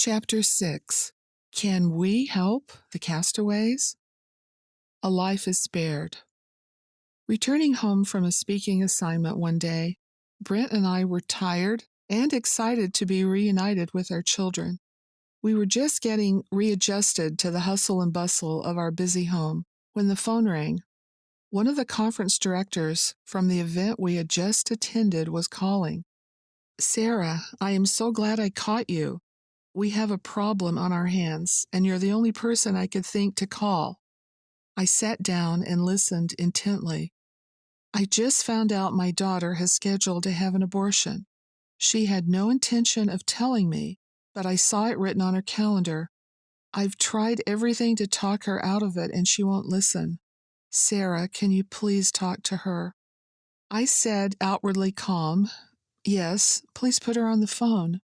Chapter 6. Can we help the castaways? A life is spared. Returning home from a speaking assignment one day, Brent and I were tired and excited to be reunited with our children. We were just getting readjusted to the hustle and bustle of our busy home when the phone rang. One of the conference directors from the event we had just attended was calling. "Sarah, I am so glad I caught you. We have a problem on our hands, and you're the only person I could think to call." I sat down and listened intently. "I just found out my daughter has scheduled to have an abortion. She had no intention of telling me, but I saw it written on her calendar. I've tried everything to talk her out of it, and she won't listen. Sarah, can you please talk to her?" I said, outwardly calm, "Yes, please put her on the phone."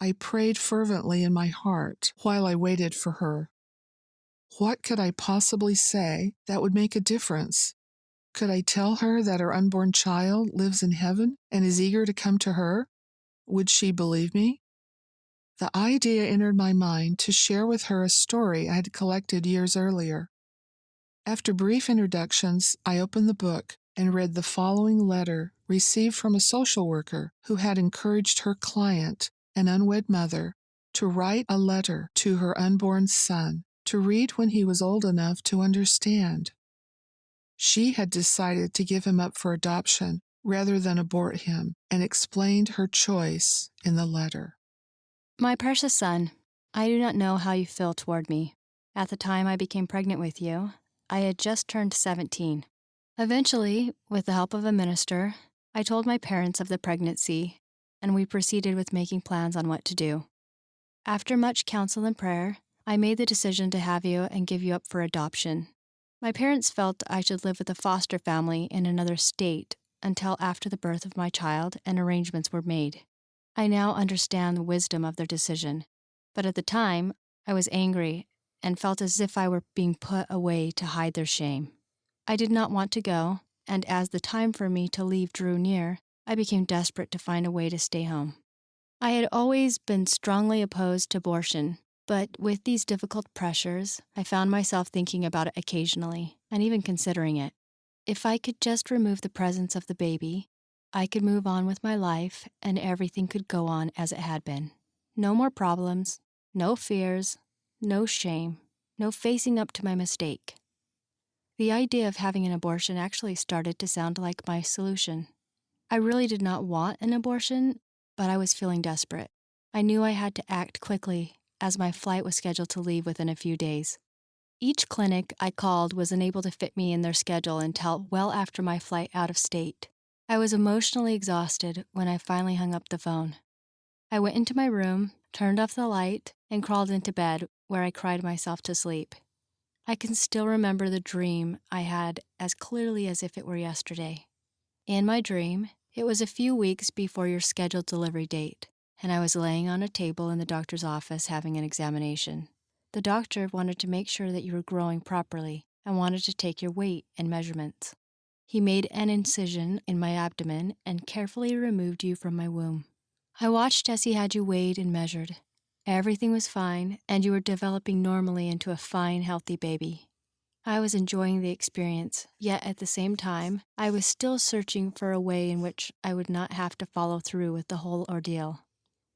I prayed fervently in my heart while I waited for her. What could I possibly say that would make a difference? Could I tell her that her unborn child lives in heaven and is eager to come to her? Would she believe me? The idea entered my mind to share with her a story I had collected years earlier. After brief introductions, I opened the book and read the following letter received from a social worker who had encouraged her client, an unwed mother, to write a letter to her unborn son to read when he was old enough to understand. She had decided to give him up for adoption rather than abort him, and explained her choice in the letter. My precious son, I do not know how you feel toward me. At the time I became pregnant with you, I had just turned 17. Eventually, with the help of a minister, I told my parents of the pregnancy, and we proceeded with making plans on what to do. After much counsel and prayer, I made the decision to have you and give you up for adoption. My parents felt I should live with a foster family in another state until after the birth of my child and arrangements were made. I now understand the wisdom of their decision, but at the time, I was angry and felt as if I were being put away to hide their shame. I did not want to go, and as the time for me to leave drew near, I became desperate to find a way to stay home. I had always been strongly opposed to abortion, but with these difficult pressures, I found myself thinking about it occasionally, and even considering it. If I could just remove the presence of the baby, I could move on with my life, and everything could go on as it had been. No more problems, no fears, no shame, no facing up to my mistake. The idea of having an abortion actually started to sound like my solution. I really did not want an abortion, but I was feeling desperate. I knew I had to act quickly, as my flight was scheduled to leave within a few days. Each clinic I called was unable to fit me in their schedule until well after my flight out of state. I was emotionally exhausted when I finally hung up the phone. I went into my room, turned off the light, and crawled into bed, where I cried myself to sleep. I can still remember the dream I had as clearly as if it were yesterday. In my dream, it was a few weeks before your scheduled delivery date, and I was laying on a table in the doctor's office having an examination. The doctor wanted to make sure that you were growing properly and wanted to take your weight and measurements. He made an incision in my abdomen and carefully removed you from my womb. I watched as he had you weighed and measured. Everything was fine, and you were developing normally into a fine, healthy baby. I was enjoying the experience, yet at the same time, I was still searching for a way in which I would not have to follow through with the whole ordeal.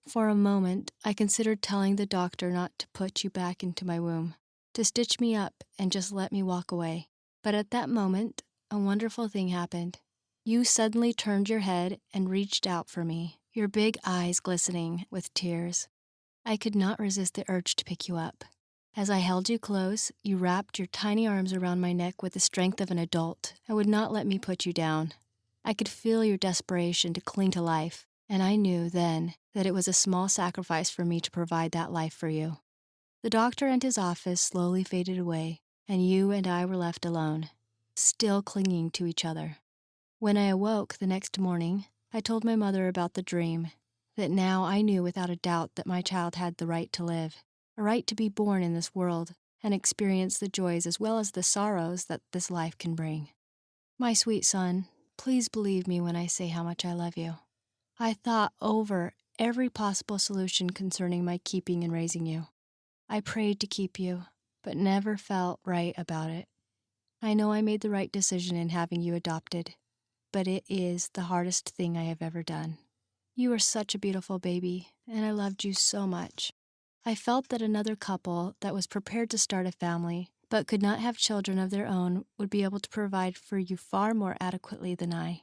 For a moment, I considered telling the doctor not to put you back into my womb, to stitch me up and just let me walk away. But at that moment, a wonderful thing happened. You suddenly turned your head and reached out for me, your big eyes glistening with tears. I could not resist the urge to pick you up. As I held you close, you wrapped your tiny arms around my neck with the strength of an adult and would not let me put you down. I could feel your desperation to cling to life, and I knew then that it was a small sacrifice for me to provide that life for you. The doctor and his office slowly faded away, and you and I were left alone, still clinging to each other. When I awoke the next morning, I told my mother about the dream, that now I knew without a doubt that my child had the right to live, a right to be born in this world and experience the joys as well as the sorrows that this life can bring. My sweet son, please believe me when I say how much I love you. I thought over every possible solution concerning my keeping and raising you. I prayed to keep you, but never felt right about it. I know I made the right decision in having you adopted, but it is the hardest thing I have ever done. You are such a beautiful baby, and I loved you so much. I felt that another couple that was prepared to start a family, but could not have children of their own, would be able to provide for you far more adequately than I.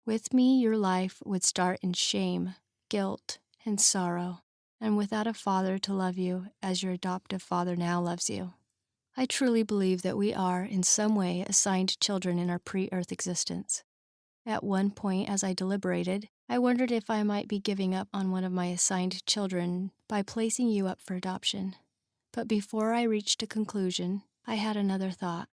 With me, your life would start in shame, guilt, and sorrow, and without a father to love you as your adoptive father now loves you. I truly believe that we are, in some way, assigned children in our pre-earth existence. At one point, as I deliberated, I wondered if I might be giving up on one of my assigned children by placing you up for adoption. But before I reached a conclusion, I had another thought.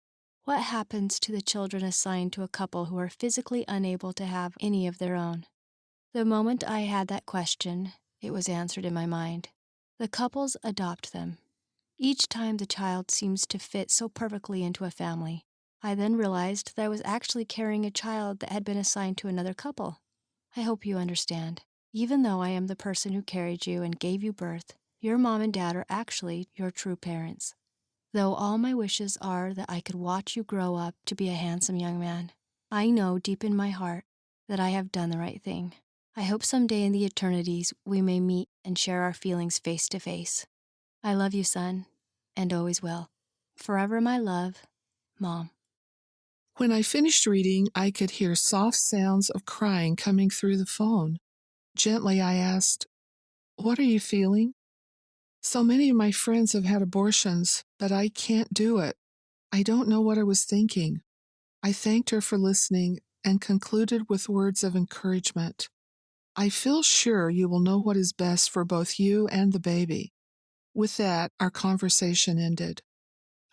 What happens to the children assigned to a couple who are physically unable to have any of their own? The moment I had that question, it was answered in my mind. The couples adopt them. Each time the child seems to fit so perfectly into a family. I then realized that I was actually carrying a child that had been assigned to another couple. I hope you understand. Even though I am the person who carried you and gave you birth, your mom and dad are actually your true parents. Though all my wishes are that I could watch you grow up to be a handsome young man, I know deep in my heart that I have done the right thing. I hope someday in the eternities we may meet and share our feelings face to face. I love you, son, and always will. Forever my love, Mom. When I finished reading, I could hear soft sounds of crying coming through the phone. Gently, I asked, "What are you feeling?" "So many of my friends have had abortions, but I can't do it. I don't know what I was thinking." I thanked her for listening and concluded with words of encouragement. "I feel sure you will know what is best for both you and the baby." With that, our conversation ended.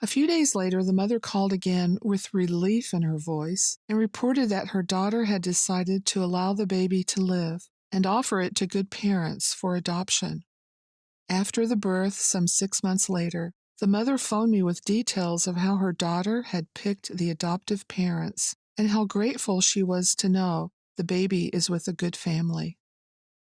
A few days later, the mother called again with relief in her voice and reported that her daughter had decided to allow the baby to live and offer it to good parents for adoption. After the birth, some 6 months later, the mother phoned me with details of how her daughter had picked the adoptive parents and how grateful she was to know the baby is with a good family.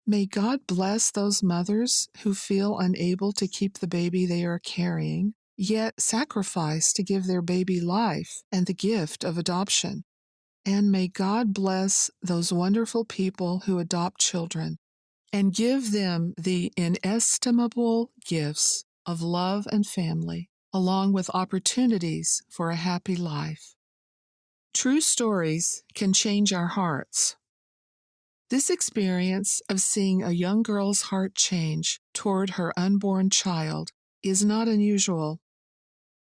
May God bless those mothers who feel unable to keep the baby they are carrying, yet sacrifice to give their baby life and the gift of adoption. And may God bless those wonderful people who adopt children and give them the inestimable gifts of love and family, along with opportunities for a happy life. True stories can change our hearts. This experience of seeing a young girl's heart change toward her unborn child is not unusual.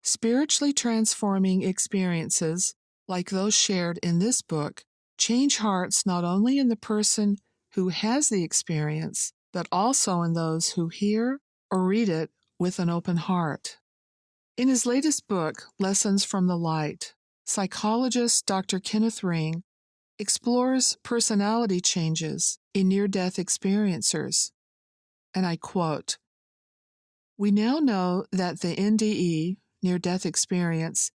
Spiritually transforming experiences, like those shared in this book, change hearts not only in the person who has the experience, but also in those who hear or read it with an open heart. In his latest book, Lessons from the Light, psychologist Dr. Kenneth Ring explores personality changes in near-death experiencers. And I quote, "We now know that the NDE, near-death experience,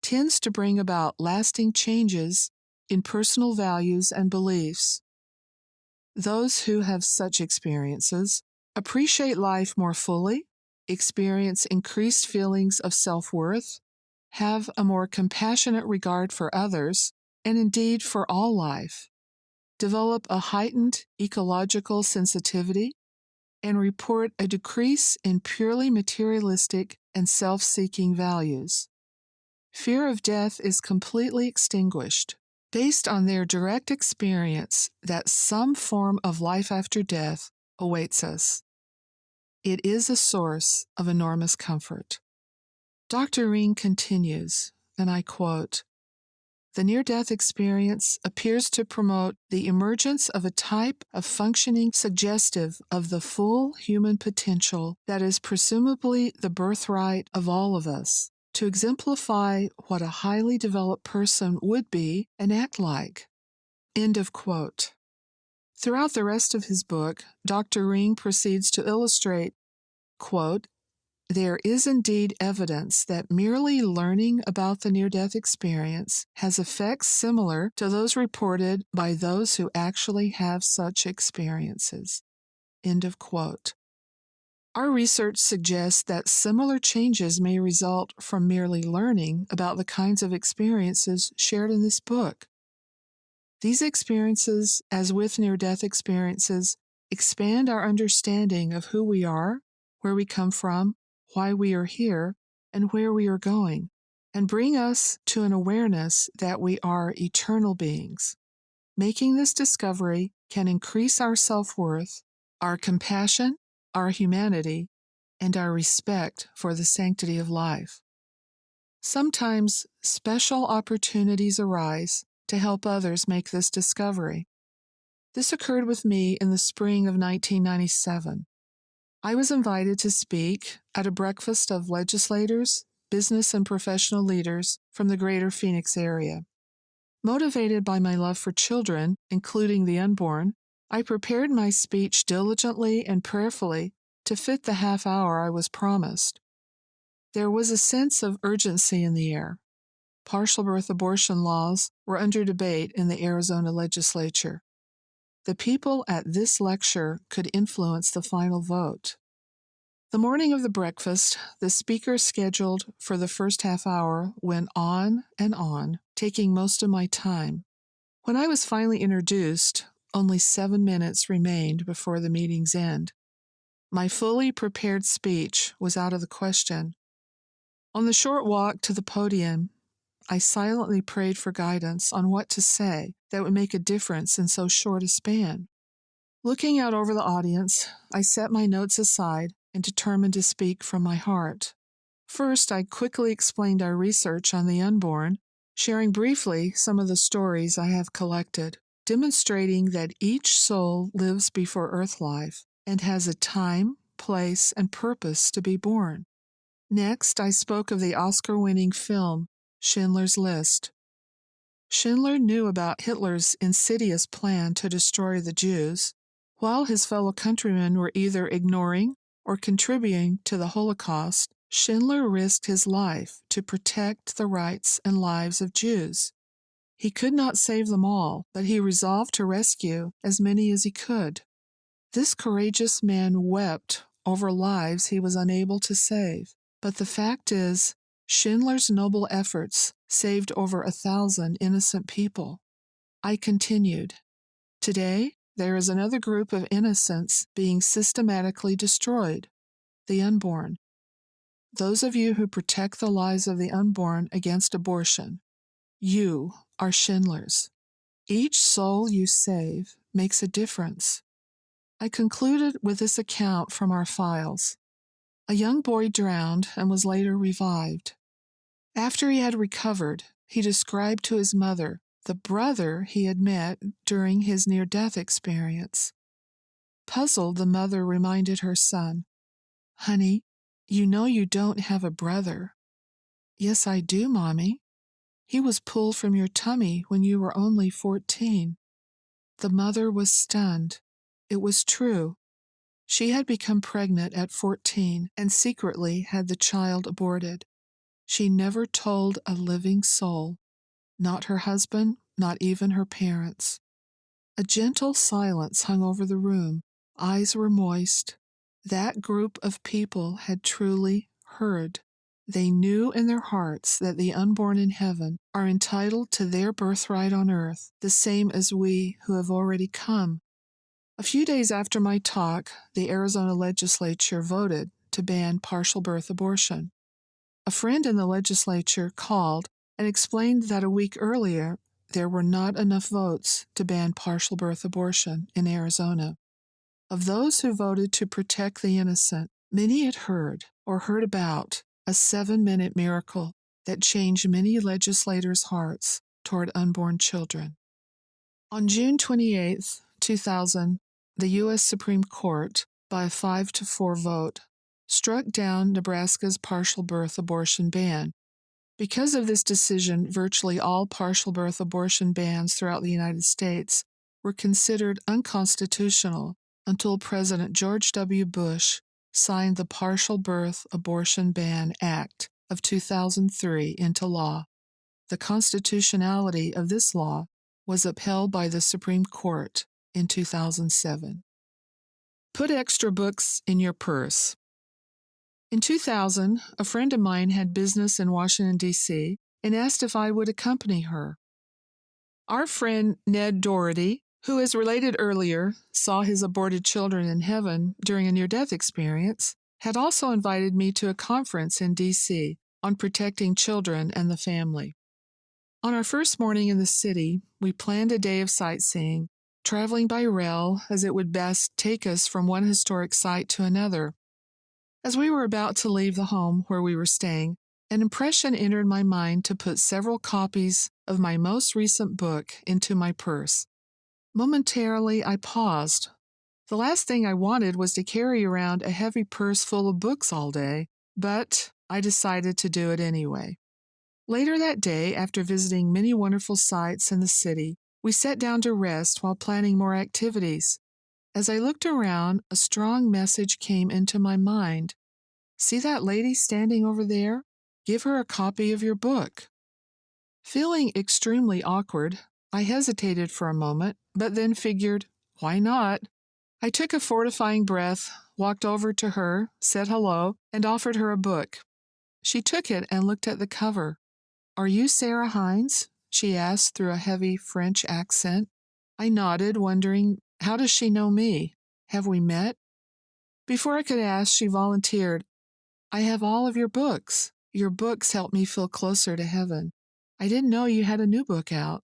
tends to bring about lasting changes in personal values and beliefs. Those who have such experiences appreciate life more fully, experience increased feelings of self-worth, have a more compassionate regard for others, and indeed for all life, develop a heightened ecological sensitivity, and report a decrease in purely materialistic and self-seeking values. Fear of death is completely extinguished, based on their direct experience that some form of life after death awaits us. It is a source of enormous comfort." Dr. Ring continues, and I quote, "The near-death experience appears to promote the emergence of a type of functioning suggestive of the full human potential that is presumably the birthright of all of us, to exemplify what a highly developed person would be and act like." End of quote. Throughout the rest of his book, Dr. Ring proceeds to illustrate, quote, "There is indeed evidence that merely learning about the near-death experience has effects similar to those reported by those who actually have such experiences." End of quote. Our research suggests that similar changes may result from merely learning about the kinds of experiences shared in this book. These experiences, as with near-death experiences, expand our understanding of who we are, where we come from, why we are here, and where we are going, and bring us to an awareness that we are eternal beings. Making this discovery can increase our self-worth, our compassion, our humanity, and our respect for the sanctity of life. Sometimes special opportunities arise to help others make this discovery. This occurred with me in the spring of 1997. I was invited to speak at a breakfast of legislators, business and professional leaders from the greater Phoenix area. Motivated by my love for children, including the unborn, I prepared my speech diligently and prayerfully to fit the half hour I was promised. There was a sense of urgency in the air. Partial birth abortion laws were under debate in the Arizona legislature. The people at this lecture could influence the final vote. The morning of the breakfast, the speaker scheduled for the first half hour went on and on, taking most of my time. When I was finally introduced, only 7 minutes remained before the meeting's end. My fully prepared speech was out of the question. On the short walk to the podium, I silently prayed for guidance on what to say that would make a difference in so short a span. Looking out over the audience, I set my notes aside and determined to speak from my heart. First, I quickly explained our research on the unborn, sharing briefly some of the stories I have collected, demonstrating that each soul lives before earth life and has a time, place, and purpose to be born. Next, I spoke of the Oscar-winning film Schindler's List. Schindler knew about Hitler's insidious plan to destroy the Jews, while his fellow countrymen were either ignoring or contributing to the Holocaust. Schindler risked his life to protect the rights and lives of Jews. He could not save them all, but he resolved to rescue as many as he could. This courageous man wept over lives he was unable to save. But the fact is, Schindler's noble efforts saved over 1,000 innocent people. I continued. Today, there is another group of innocents being systematically destroyed, the unborn. Those of you who protect the lives of the unborn against abortion, you are Schindlers. Each soul you save makes a difference. I concluded with this account from our files. A young boy drowned and was later revived. After he had recovered, he described to his mother the brother he had met during his near-death experience. Puzzled, the mother reminded her son, "Honey, you know you don't have a brother." "Yes, I do, Mommy. He was pulled from your tummy when you were only 14. The mother was stunned. It was true. She had become pregnant at 14 and secretly had the child aborted. She never told a living soul, not her husband, not even her parents. A gentle silence hung over the room. Eyes were moist. That group of people had truly heard. They knew in their hearts that the unborn in heaven are entitled to their birthright on earth, the same as we who have already come. A few days after my talk, the Arizona legislature voted to ban partial birth abortion. A friend in the legislature called and explained that a week earlier there were not enough votes to ban partial birth abortion in Arizona. Of those who voted to protect the innocent, many had heard or heard about a 7-minute miracle that changed many legislators' hearts toward unborn children. On June 28, 2000, the U.S. Supreme Court, by a 5-4 vote, struck down Nebraska's partial birth abortion ban. Because of this decision, virtually all partial birth abortion bans throughout the United States were considered unconstitutional until President George W. Bush signed the Partial Birth Abortion Ban Act of 2003 into law. The constitutionality of this law was upheld by the Supreme Court in 2007. Put extra books in your purse. In 2000, a friend of mine had business in Washington, D.C., and asked if I would accompany her. Our friend Ned Doherty, who, as related earlier, saw his aborted children in heaven during a near-death experience, had also invited me to a conference in D.C. on protecting children and the family. On our first morning in the city, we planned a day of sightseeing, traveling by rail as it would best take us from one historic site to another. As we were about to leave the home where we were staying, an impression entered my mind to put several copies of my most recent book into my purse. Momentarily, I paused. The last thing I wanted was to carry around a heavy purse full of books all day, but I decided to do it anyway. Later that day, after visiting many wonderful sights in the city, we sat down to rest while planning more activities. As I looked around, a strong message came into my mind. See that lady standing over there? Give her a copy of your book. Feeling extremely awkward, I hesitated for a moment, but then figured, why not? I took a fortifying breath, walked over to her, said hello, and offered her a book. She took it and looked at the cover. Are you Sarah Hinze? She asked through a heavy French accent. I nodded, wondering, how does she know me? Have we met? Before I could ask, she volunteered. I have all of your books. Your books help me feel closer to heaven. I didn't know you had a new book out.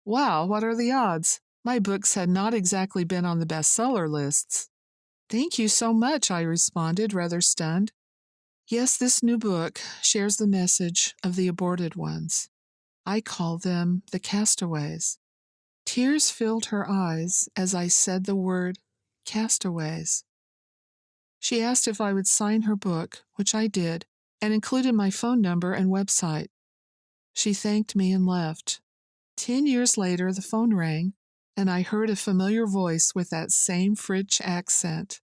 Wow, what are the odds? My books had not exactly been on the bestseller lists. Thank you so much, I responded, rather stunned. Yes, this new book shares the message of the aborted ones. I call them the Castaways. Tears filled her eyes as I said the word Castaways. She asked if I would sign her book, which I did, and included my phone number and website. She thanked me and left. 10 years later, the phone rang, and I heard a familiar voice with that same French accent.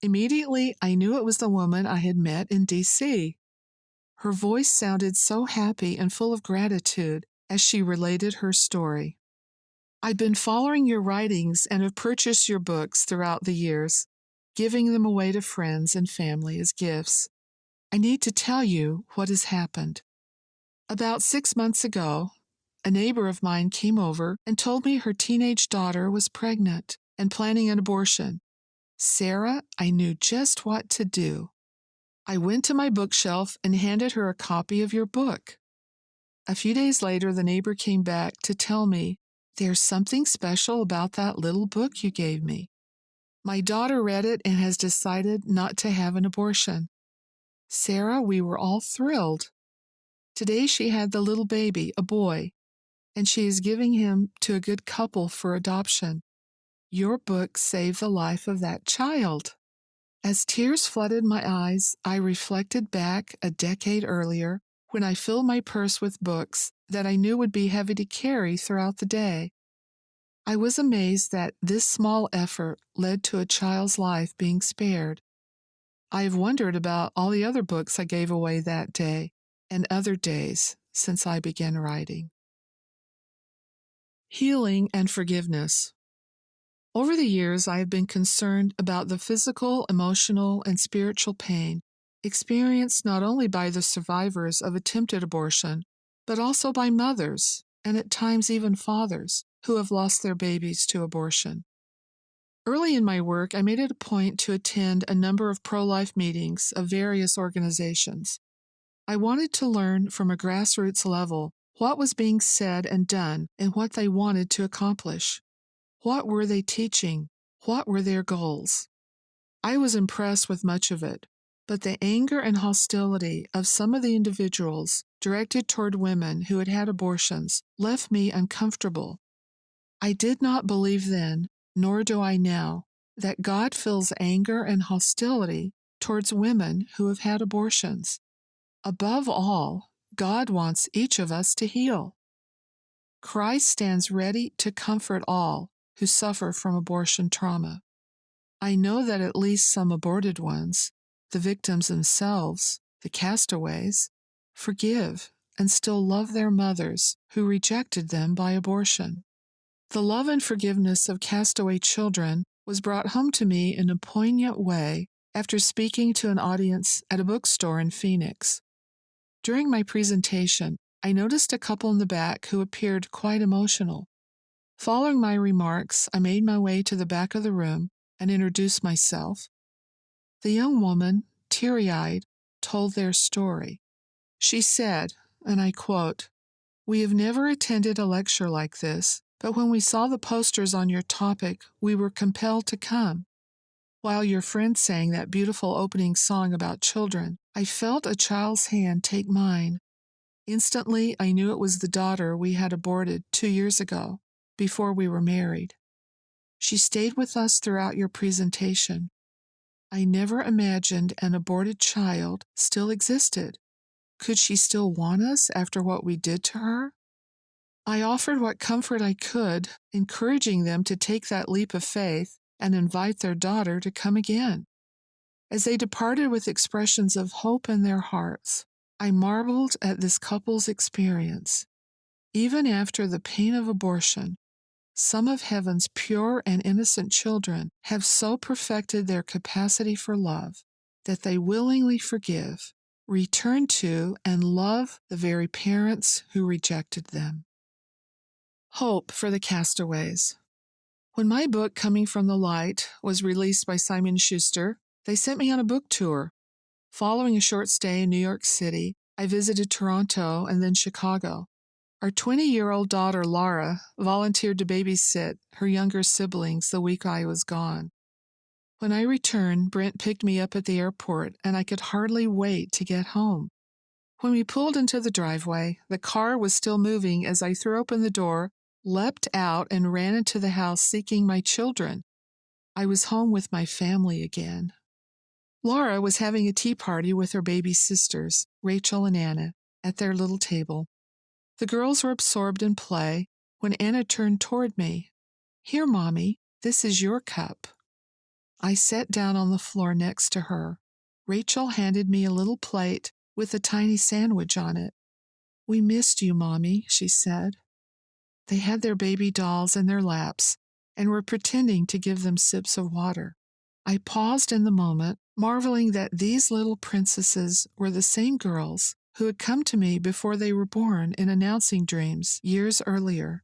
Immediately, I knew it was the woman I had met in D.C. Her voice sounded so happy and full of gratitude as she related her story. I've been following your writings and have purchased your books throughout the years, giving them away to friends and family as gifts. I need to tell you what has happened. About 6 months ago, a neighbor of mine came over and told me her teenage daughter was pregnant and planning an abortion. Sarah, I knew just what to do. I went to my bookshelf and handed her a copy of your book. A few days later, the neighbor came back to tell me, there's something special about that little book you gave me. My daughter read it and has decided not to have an abortion. Sarah, we were all thrilled. Today she had the little baby, a boy, and she is giving him to a good couple for adoption. Your book saved the life of that child. As tears flooded my eyes, I reflected back a decade earlier when I filled my purse with books that I knew would be heavy to carry throughout the day. I was amazed that this small effort led to a child's life being spared. I have wondered about all the other books I gave away that day and other days since I began writing. Healing and forgiveness. Over the years, I have been concerned about the physical, emotional, and spiritual pain experienced not only by the survivors of attempted abortion, but also by mothers, and at times even fathers, who have lost their babies to abortion. Early in my work, I made it a point to attend a number of pro-life meetings of various organizations. I wanted to learn from a grassroots level what was being said and done and what they wanted to accomplish. What were they teaching? What were their goals? I was impressed with much of it, but the anger and hostility of some of the individuals directed toward women who had had abortions left me uncomfortable. I did not believe then, nor do I now, that God feels anger and hostility towards women who have had abortions. Above all, God wants each of us to heal. Christ stands ready to comfort all who suffer from abortion trauma. I know that at least some aborted ones, the victims themselves, the castaways, forgive and still love their mothers who rejected them by abortion. The love and forgiveness of castaway children was brought home to me in a poignant way after speaking to an audience at a bookstore in Phoenix. During my presentation, I noticed a couple in the back who appeared quite emotional. Following my remarks, I made my way to the back of the room and introduced myself. The young woman, teary-eyed, told their story. She said, and I quote, "We have never attended a lecture like this, but when we saw the posters on your topic, we were compelled to come. While your friend sang that beautiful opening song about children, I felt a child's hand take mine. Instantly, I knew it was the daughter we had aborted 2 years ago, before we were married. She stayed with us throughout your presentation. I never imagined an aborted child still existed. Could she still want us after what we did to her?" I offered what comfort I could, encouraging them to take that leap of faith and invite their daughter to come again. As they departed with expressions of hope in their hearts, I marveled at this couple's experience. Even after the pain of abortion, some of heaven's pure and innocent children have so perfected their capacity for love that they willingly forgive, return to, and love the very parents who rejected them. Hope for the Castaways. When my book, Coming from the Light, was released by Simon Schuster, they sent me on a book tour. Following a short stay in New York City, I visited Toronto and then Chicago. Our 20-year-old daughter, Laura, volunteered to babysit her younger siblings the week I was gone. When I returned, Brent picked me up at the airport, and I could hardly wait to get home. When we pulled into the driveway, the car was still moving as I threw open the door, leapt out, and ran into the house seeking my children. I was home with my family again. Laura was having a tea party with her baby sisters, Rachel and Anna, at their little table. The girls were absorbed in play when Anna turned toward me. "Here, Mommy, this is your cup." I sat down on the floor next to her. Rachel handed me a little plate with a tiny sandwich on it. "We missed you, Mommy," she said. They had their baby dolls in their laps and were pretending to give them sips of water. I paused in the moment, marveling that these little princesses were the same girls who had come to me before they were born in announcing dreams years earlier.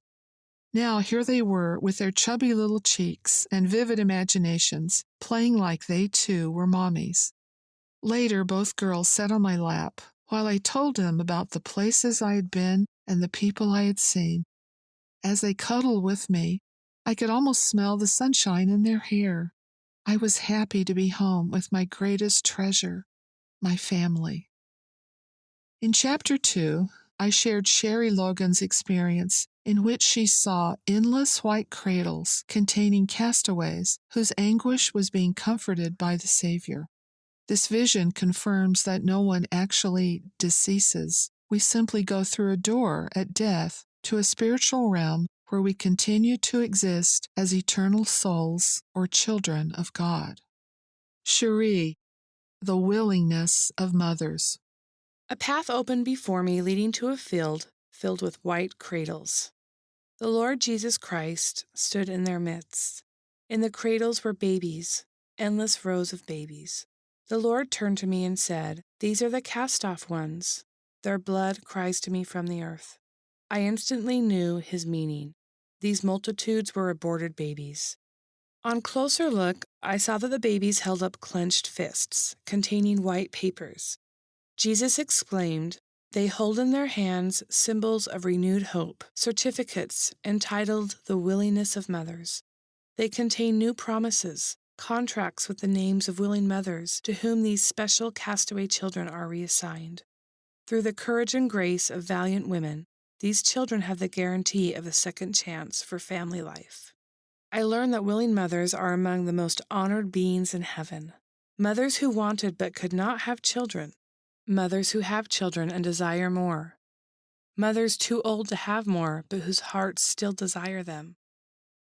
Now here they were with their chubby little cheeks and vivid imaginations, playing like they too were mommies. Later, both girls sat on my lap while I told them about the places I had been and the people I had seen. As they cuddled with me, I could almost smell the sunshine in their hair. I was happy to be home with my greatest treasure, my family. In Chapter 2, I shared Sherry Logan's experience in which she saw endless white cradles containing castaways whose anguish was being comforted by the Savior. This vision confirms that no one actually deceases. We simply go through a door at death to a spiritual realm where we continue to exist as eternal souls or children of God. Cherie, the willingness of mothers. A path opened before me leading to a field filled with white cradles. The Lord Jesus Christ stood in their midst. In the cradles were babies, endless rows of babies. The Lord turned to me and said, "These are the cast-off ones. Their blood cries to me from the earth." I instantly knew his meaning. These multitudes were aborted babies. On closer look, I saw that the babies held up clenched fists containing white papers. Jesus exclaimed, "They hold in their hands symbols of renewed hope, certificates entitled The Willingness of Mothers. They contain new promises, contracts with the names of willing mothers to whom these special castaway children are reassigned. Through the courage and grace of valiant women, these children have the guarantee of a second chance for family life." I learned that willing mothers are among the most honored beings in heaven. Mothers who wanted but could not have children. Mothers who have children and desire more. Mothers too old to have more, but whose hearts still desire them.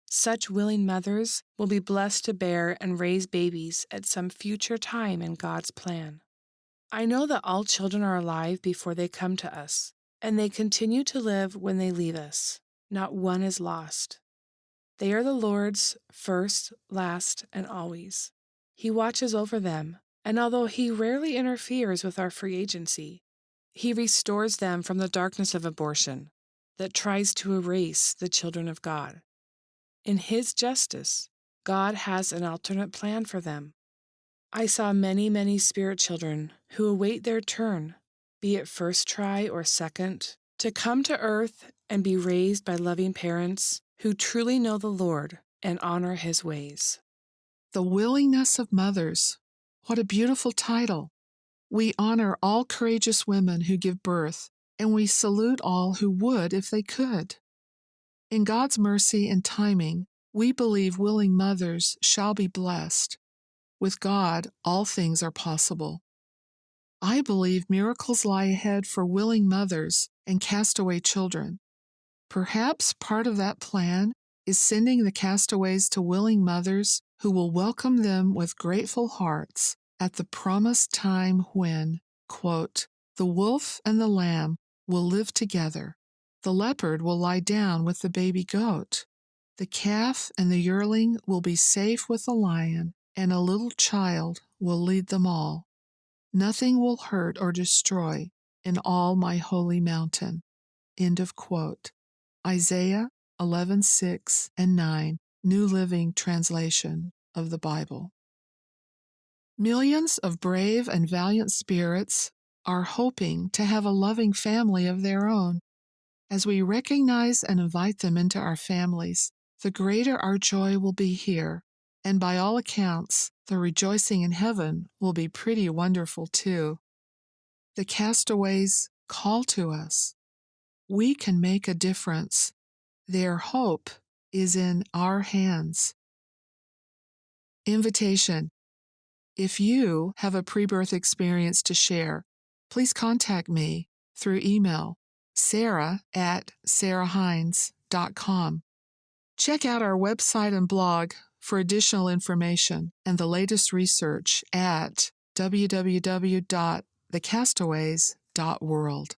Such willing mothers will be blessed to bear and raise babies at some future time in God's plan. I know that all children are alive before they come to us, and they continue to live when they leave us. Not one is lost. They are the Lord's first, last, and always. He watches over them, and although He rarely interferes with our free agency, He restores them from the darkness of abortion that tries to erase the children of God. In His justice, God has an alternate plan for them. I saw many, many spirit children who await their turn, be it first try or second, to come to earth and be raised by loving parents who truly know the Lord and honor His ways. The Willingness of Mothers. What a beautiful title. We honor all courageous women who give birth, and we salute all who would if they could. In God's mercy and timing, we believe willing mothers shall be blessed. With God, all things are possible. I believe miracles lie ahead for willing mothers and castaway children. Perhaps part of that plan is sending the castaways to willing mothers who will welcome them with grateful hearts at the promised time when, quote, the wolf and the lamb will live together. The leopard will lie down with the baby goat. The calf and the yearling will be safe with the lion, and a little child will lead them all. Nothing will hurt or destroy in all my holy mountain. End of quote. Isaiah 11:6 and 9, New Living Translation of the Bible. Millions of brave and valiant spirits are hoping to have a loving family of their own. As we recognize and invite them into our families, the greater our joy will be here, and by all accounts, the rejoicing in heaven will be pretty wonderful too. The castaways call to us. We can make a difference. Their hope is in our hands. Invitation. If you have a pre-birth experience to share, please contact me through email, sarah@sarahhinze.com. Check out our website and blog for additional information and the latest research at www.thecastaways.world.